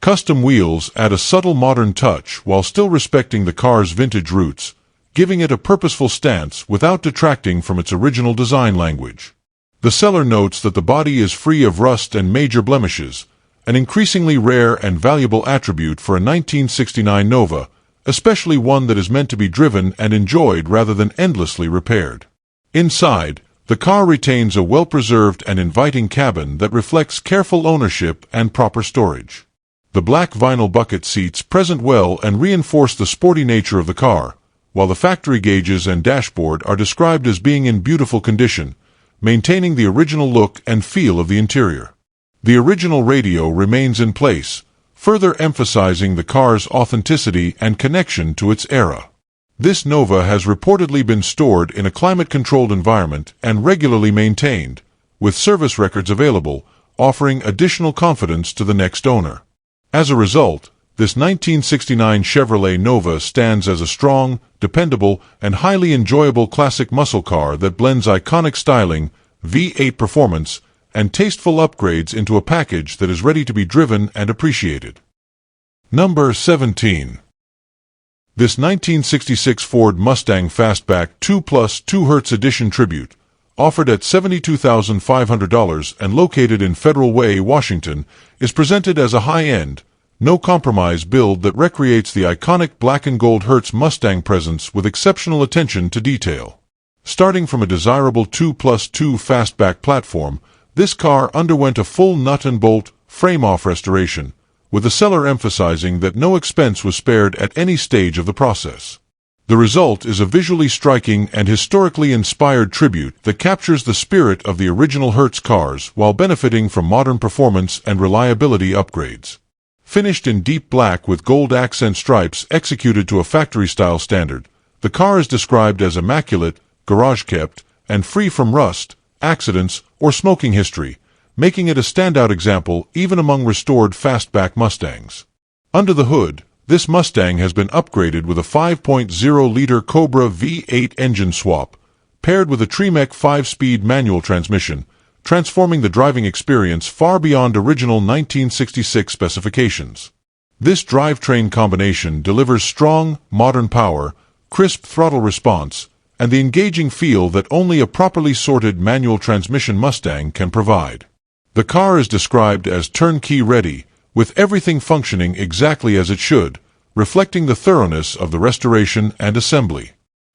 Custom wheels add a subtle modern touch while still respecting the car's vintage roots, giving it a purposeful stance without detracting from its original design language. The seller notes that the body is free of rust and major blemishes, an increasingly rare and valuable attribute for a 1969 Nova, especially one that is meant to be driven and enjoyed rather than endlessly repaired. Inside, the car retains a well-preserved and inviting cabin that reflects careful ownership and proper storage. The black vinyl bucket seats present well and reinforce the sporty nature of the car, while the factory gauges and dashboard are described as being in beautiful condition, maintaining the original look and feel of the interior. The original radio remains in place, further emphasizing the car's authenticity and connection to its era. This Nova has reportedly been stored in a climate-controlled environment and regularly maintained, with service records available, offering additional confidence to the next owner. As a result, this 1969 Chevrolet Nova stands as a strong, dependable, and highly enjoyable classic muscle car that blends iconic styling, V8 performance, and tasteful upgrades into a package that is ready to be driven and appreciated. Number 17. This 1966 Ford Mustang Fastback 2+2 Hertz Edition Tribute, offered at $72,500 and located in Federal Way, Washington, is presented as a high-end, no-compromise build that recreates the iconic black and gold Hertz Mustang presence with exceptional attention to detail. Starting from a desirable 2+2 fastback platform, this car underwent a full nut-and-bolt, frame-off restoration, with the seller emphasizing that no expense was spared at any stage of the process. The result is a visually striking and historically inspired tribute that captures the spirit of the original Hertz cars while benefiting from modern performance and reliability upgrades. Finished in deep black with gold accent stripes executed to a factory-style standard, the car is described as immaculate, garage-kept, and free from rust, accidents, or smoking history, making it a standout example even among restored fastback Mustangs. Under the hood, this Mustang has been upgraded with a 5.0-liter Cobra V8 engine swap, paired with a Tremec 5-speed manual transmission, transforming the driving experience far beyond original 1966 specifications. This drivetrain combination delivers strong, modern power, crisp throttle response, and the engaging feel that only a properly sorted manual transmission Mustang can provide. The car is described as turnkey ready, with everything functioning exactly as it should, reflecting the thoroughness of the restoration and assembly.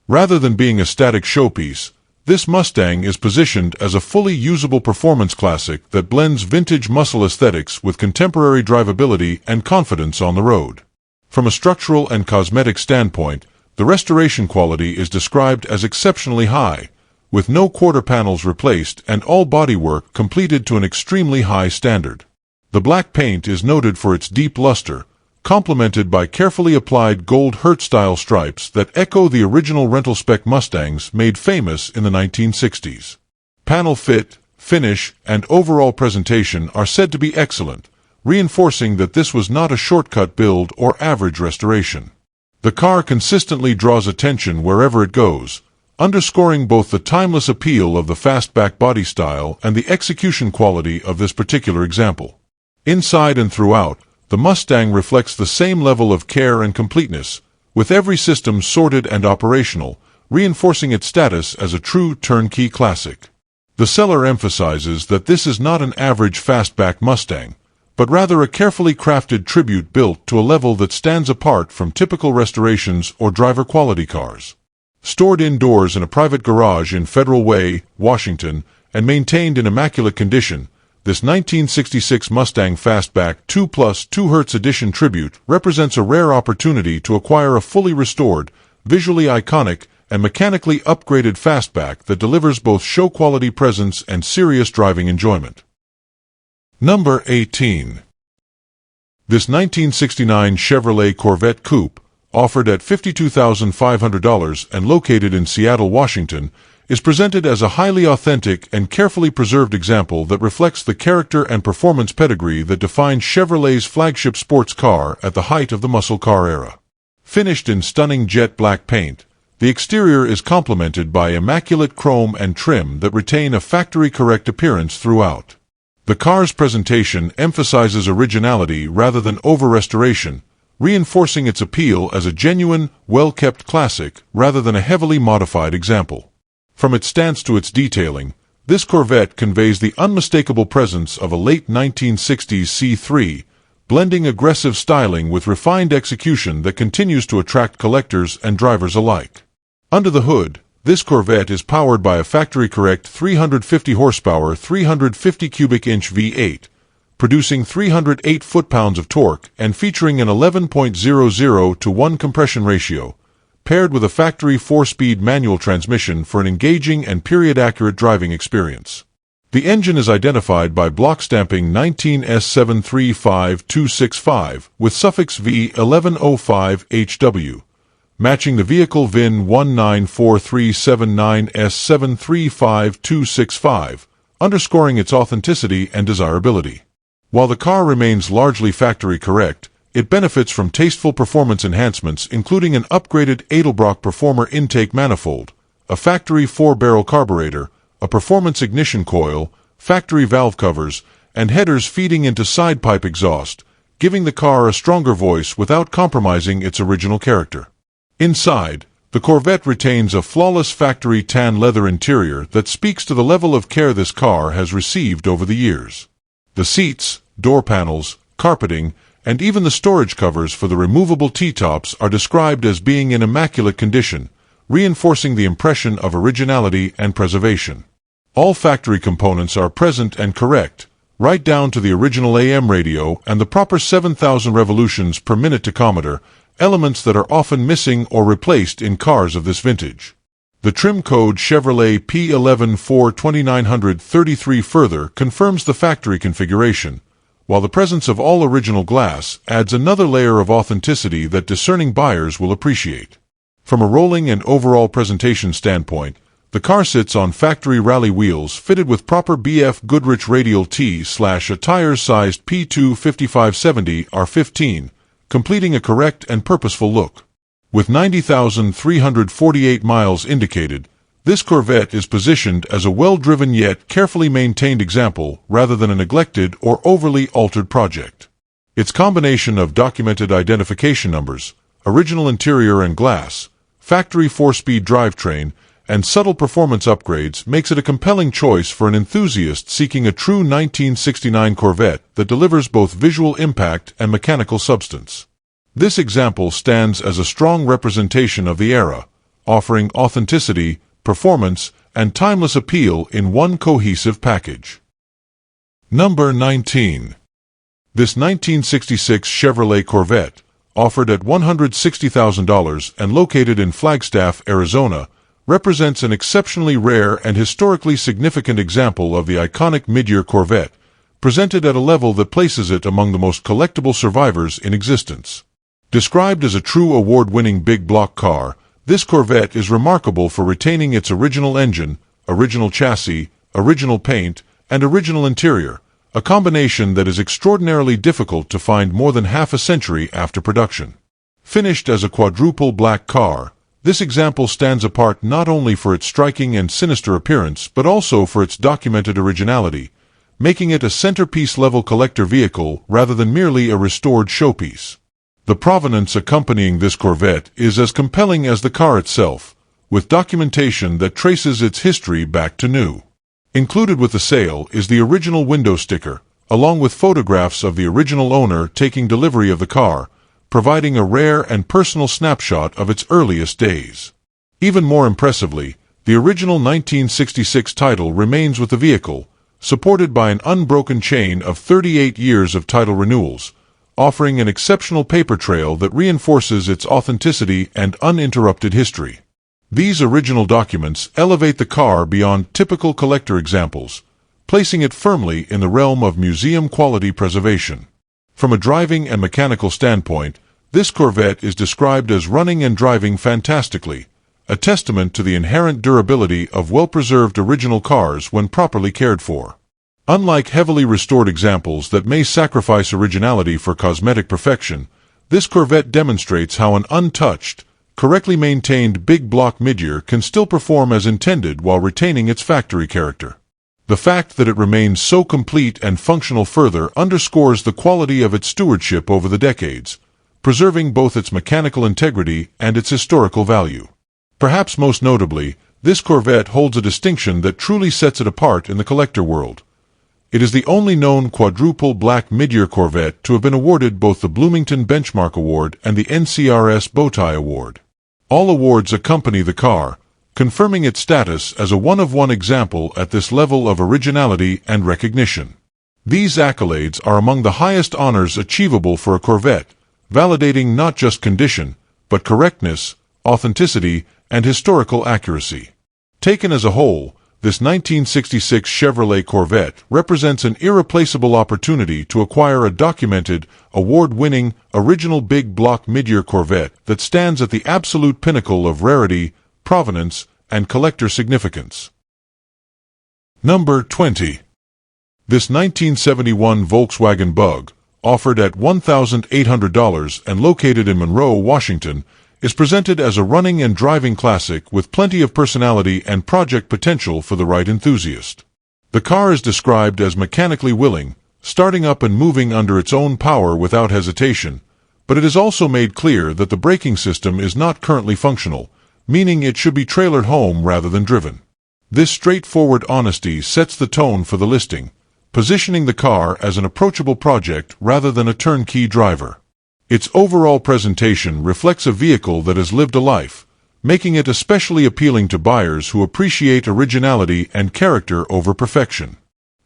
Rather than being a static showpiece, this Mustang is positioned as a fully usable performance classic that blends vintage muscle aesthetics with contemporary drivability and confidence on the road. From a structural and cosmetic standpoint, the restoration quality is described as exceptionally high, with no quarter panels replaced and all bodywork completed to an extremely high standard. The black paint is noted for its deep luster, complemented by carefully applied gold Hertz-style stripes that echo the original rental-spec Mustangs made famous in the 1960s. Panel fit, finish, and overall presentation are said to be excellent, reinforcing that this was not a shortcut build or average restoration. The car consistently draws attention wherever it goes, underscoring both the timeless appeal of the fastback body style and the execution quality of this particular example. Inside and throughout, the Mustang reflects the same level of care and completeness, with every system sorted and operational, reinforcing its status as a true turnkey classic. The seller emphasizes that this is not an average fastback Mustang, but rather a carefully crafted tribute built to a level that stands apart from typical restorations or driver-quality cars. Stored indoors in a private garage in Federal Way, Washington, and maintained in immaculate condition, this 1966 Mustang Fastback 2+2 Hertz Edition Tribute represents a rare opportunity to acquire a fully restored, visually iconic, and mechanically upgraded fastback that delivers both show-quality presence and serious driving enjoyment. Number 18. This 1969 Chevrolet Corvette Coupe, offered at $52,500 and located in Seattle, Washington, is presented as a highly authentic and carefully preserved example that reflects the character and performance pedigree that defined Chevrolet's flagship sports car at the height of the muscle car era. Finished in stunning jet black paint, the exterior is complemented by immaculate chrome and trim that retain a factory-correct appearance throughout. The car's presentation emphasizes originality rather than over-restoration, reinforcing its appeal as a genuine, well-kept classic rather than a heavily modified example. From its stance to its detailing, this Corvette conveys the unmistakable presence of a late 1960s C3, blending aggressive styling with refined execution that continues to attract collectors and drivers alike. Under the hood, this Corvette is powered by a factory-correct 350 horsepower 350 cubic inch V8, producing 308 foot-pounds of torque and featuring an 11.00:1 compression ratio, paired with a factory 4-speed manual transmission for an engaging and period-accurate driving experience. The engine is identified by block stamping 19S735265 with suffix V1105HW, matching the vehicle VIN 194379S735265, underscoring its authenticity and desirability. While the car remains largely factory-correct, it benefits from tasteful performance enhancements including an upgraded Edelbrock Performer intake manifold, a factory 4-barrel carburetor, a performance ignition coil, factory valve covers, and headers feeding into side pipe exhaust, giving the car a stronger voice without compromising its original character. Inside, the Corvette retains a flawless factory tan leather interior that speaks to the level of care this car has received over the years. The seats, door panels, carpeting, and even the storage covers for the removable T-tops are described as being in immaculate condition, reinforcing the impression of originality and preservation. All factory components are present and correct, right down to the original AM radio and the proper 7,000 revolutions per minute tachometer, elements that are often missing or replaced in cars of this vintage. The trim code Chevrolet P11-42933 further confirms the factory configuration, while the presence of all original glass adds another layer of authenticity that discerning buyers will appreciate. From a rolling and overall presentation standpoint, the car sits on factory rally wheels fitted with proper BF Goodrich radial T/a tires-sized P2 5570 R15, completing a correct and purposeful look. With 90,348 miles indicated, this Corvette is positioned as a well-driven yet carefully maintained example rather than a neglected or overly altered project. Its combination of documented identification numbers, original interior and glass, factory 4-speed drivetrain, and subtle performance upgrades makes it a compelling choice for an enthusiast seeking a true 1969 Corvette that delivers both visual impact and mechanical substance. This example stands as a strong representation of the era, offering authenticity, performance, and timeless appeal in one cohesive package. Number 19. This 1966 Chevrolet Corvette, offered at $160,000 and located in Flagstaff, Arizona, represents an exceptionally rare and historically significant example of the iconic mid-year Corvette, presented at a level that places it among the most collectible survivors in existence. Described as a true award-winning big block car, this Corvette is remarkable for retaining its original engine, original chassis, original paint, and original interior, a combination that is extraordinarily difficult to find more than half a century after production. Finished as a quadruple black car, this example stands apart not only for its striking and sinister appearance but also for its documented originality, making it a centerpiece-level collector vehicle rather than merely a restored showpiece. The provenance accompanying this Corvette is as compelling as the car itself, with documentation that traces its history back to new. Included with the sale is the original window sticker, along with photographs of the original owner taking delivery of the car, providing a rare and personal snapshot of its earliest days. Even more impressively, the original 1966 title remains with the vehicle, supported by an unbroken chain of 38 years of title renewals, offering an exceptional paper trail that reinforces its authenticity and uninterrupted history. These original documents elevate the car beyond typical collector examples, placing it firmly in the realm of museum-quality preservation. From a driving and mechanical standpoint, this Corvette is described as running and driving fantastically, a testament to the inherent durability of well-preserved original cars when properly cared for. Unlike heavily restored examples that may sacrifice originality for cosmetic perfection, this Corvette demonstrates how an untouched, correctly maintained big block midyear can still perform as intended while retaining its factory character. The fact that it remains so complete and functional further underscores the quality of its stewardship over the decades, preserving both its mechanical integrity and its historical value. Perhaps most notably, this Corvette holds a distinction that truly sets it apart in the collector world. It is the only known quadruple black midyear Corvette to have been awarded both the Bloomington Benchmark Award and the NCRS Bowtie Award. All awards accompany the car, confirming its status as a one-of-one example at this level of originality and recognition. These accolades are among the highest honors achievable for a Corvette, validating not just condition, but correctness, authenticity, and historical accuracy. Taken as a whole, this 1966 Chevrolet Corvette represents an irreplaceable opportunity to acquire a documented, award-winning, original big block midyear Corvette that stands at the absolute pinnacle of rarity, provenance, and collector significance. Number 20. This 1971 Volkswagen Bug, offered at $1,800 and located in Monroe, Washington, is presented as a running and driving classic with plenty of personality and project potential for the right enthusiast. The car is described as mechanically willing, starting up and moving under its own power without hesitation, but it is also made clear that the braking system is not currently functional, meaning it should be trailered home rather than driven. This straightforward honesty sets the tone for the listing, positioning the car as an approachable project rather than a turnkey driver. Its overall presentation reflects a vehicle that has lived a life, making it especially appealing to buyers who appreciate originality and character over perfection.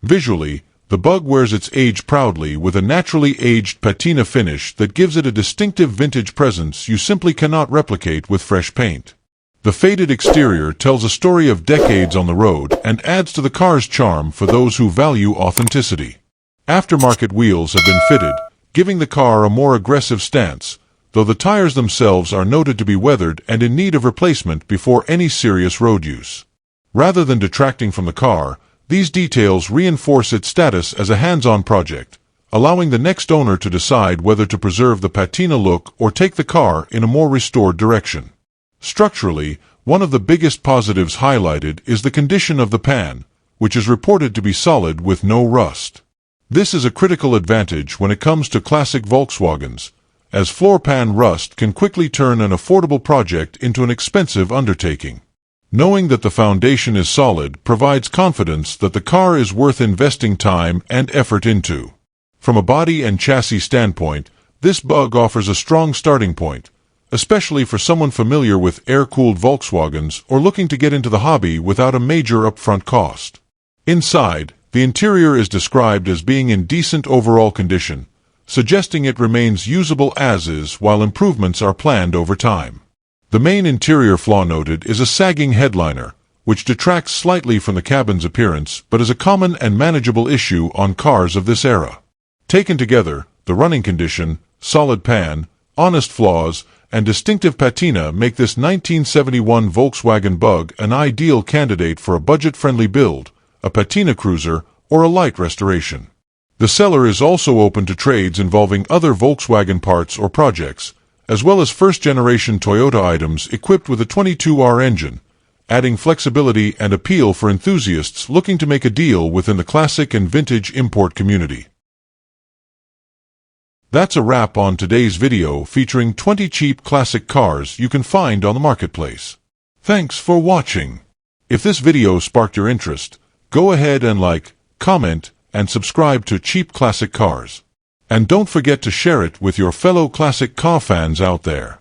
Visually, the Bug wears its age proudly with a naturally aged patina finish that gives it a distinctive vintage presence you simply cannot replicate with fresh paint. The faded exterior tells a story of decades on the road and adds to the car's charm for those who value authenticity. Aftermarket wheels have been fitted, giving the car a more aggressive stance, though the tires themselves are noted to be weathered and in need of replacement before any serious road use. Rather than detracting from the car, these details reinforce its status as a hands-on project, allowing the next owner to decide whether to preserve the patina look or take the car in a more restored direction. Structurally, one of the biggest positives highlighted is the condition of the pan, which is reported to be solid with no rust. This is a critical advantage when it comes to classic Volkswagens, as floor pan rust can quickly turn an affordable project into an expensive undertaking. Knowing that the foundation is solid provides confidence that the car is worth investing time and effort into. From a body and chassis standpoint, this Bug offers a strong starting point, especially for someone familiar with air-cooled Volkswagens or looking to get into the hobby without a major upfront cost. Inside, the interior is described as being in decent overall condition, suggesting it remains usable as is while improvements are planned over time. The main interior flaw noted is a sagging headliner, which detracts slightly from the cabin's appearance but is a common and manageable issue on cars of this era. Taken together, the running condition, solid pan, honest flaws, and distinctive patina make this 1971 Volkswagen Bug an ideal candidate for a budget-friendly build, a patina cruiser, or a light restoration. The seller is also open to trades involving other Volkswagen parts or projects, as well as first-generation Toyota items equipped with a 22R engine, adding flexibility and appeal for enthusiasts looking to make a deal within the classic and vintage import community. That's a wrap on today's video featuring 20 cheap classic cars you can find on the marketplace. Thanks for watching. If this video sparked your interest, go ahead and like, comment, and subscribe to Cheap Classic Cars. And don't forget to share it with your fellow classic car fans out there.